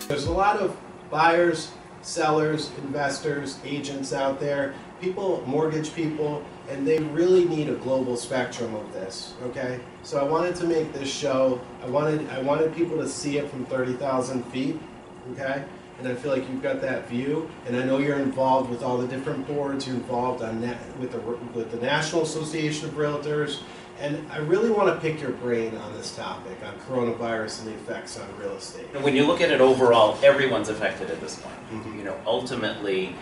There's a lot of buyers, sellers, investors, agents out there, people, mortgage people, and they really need a global spectrum of this, okay? So I wanted to make this show, I wanted people to see it from 30,000 feet, okay? And I feel like you've got that view, and I know you're involved with all the different boards, you're involved on with the National Association of Realtors, and I really want to pick your brain on this topic, on coronavirus and the effects on real estate. When you look at it overall, everyone's affected at this point. Mm-hmm. You know, ultimately,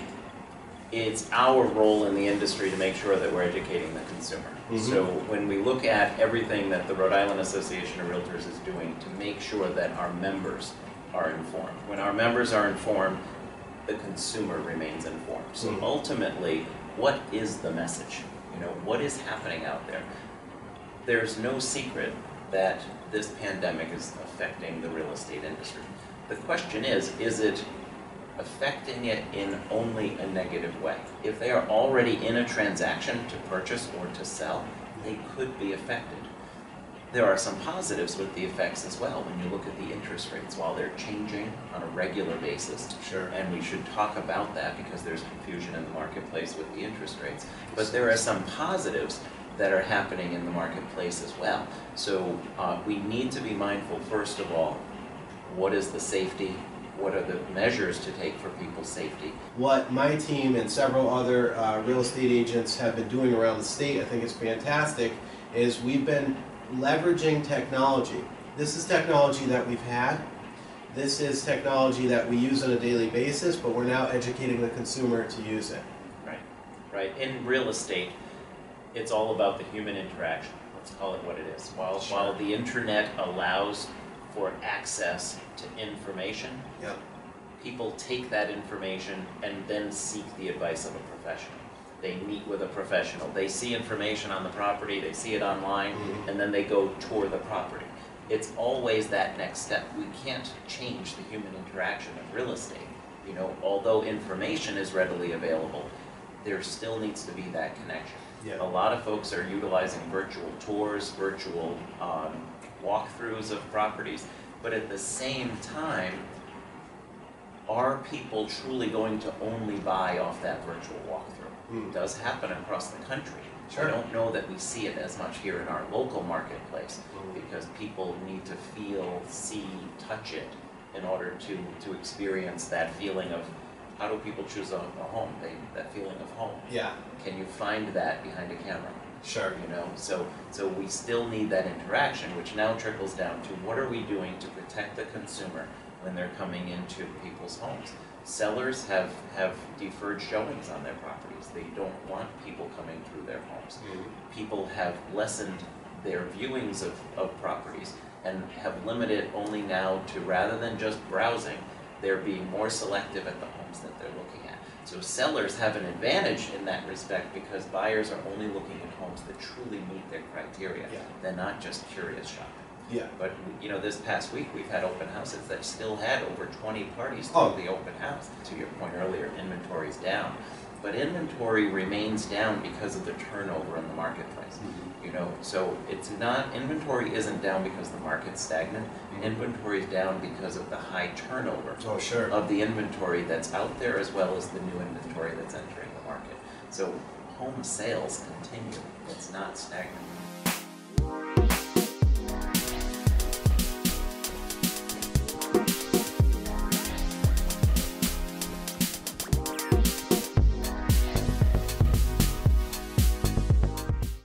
it's our role in the industry to make sure that we're educating the consumer. Mm-hmm. So when we look at everything that the Rhode Island Association of Realtors is doing to make sure that our members are informed. When our members are informed, the consumer remains informed. So mm-hmm. ultimately, what is the message? You know, what is happening out there? There's no secret that this pandemic is affecting the real estate industry. The question is it affecting it in only a negative way? If they are already in a transaction to purchase or to sell, they could be affected. There are some positives with the effects as well when you look at the interest rates. While they're changing on a regular basis, sure. And we should talk about that because there's confusion in the marketplace with the interest rates, but there are some positives that are happening in the marketplace as well. So we need to be mindful, first of all, what is the safety? What are the measures to take for people's safety? What my team and several other real estate agents have been doing around the state, I think is fantastic, is we've been leveraging technology. This is technology that we've had. This is technology that we use on a daily basis, but we're now educating the consumer to use it. Right, right. In real estate, it's all about the human interaction. Let's call it what it is. While the internet allows for access to information, yep. People take that information and then seek the advice of a professional. They meet with a professional. They see information on the property, they see it online, mm-hmm. and then they go tour the property. It's always that next step. We can't change the human interaction of real estate. You know, although information is readily available, there still needs to be that connection. Yeah. A lot of folks are utilizing virtual tours, virtual walkthroughs of properties, but at the same time, are people truly going to only buy off that virtual walkthrough? It does happen across the country. Sure. I don't know that we see it as much here in our local marketplace because people need to feel, see, touch it in order to experience that feeling of how do people choose a home? That feeling of home. Yeah. Can you find that behind a camera? Sure. You know, so we still need that interaction, which now trickles down to what are we doing to protect the consumer when they're coming into people's homes. Sellers have deferred showings on their properties. They don't want people coming through their homes. Mm-hmm. People have lessened their viewings of properties and have limited only now to, rather than just browsing, they're being more selective at the homes that they're looking at. So sellers have an advantage in that respect because buyers are only looking at homes that truly meet their criteria. Yeah. They're not just curious shopping. Yeah. But you know, this past week we've had open houses that still had over 20 parties through the open house. To your point earlier, inventory's down. But inventory remains down because of the turnover in the marketplace. Mm-hmm. You know, so it's not, inventory isn't down because the market's stagnant. Mm-hmm. Inventory is down because of the high turnover of the inventory that's out there as well as the new inventory that's entering the market. So home sales continue. It's not stagnant.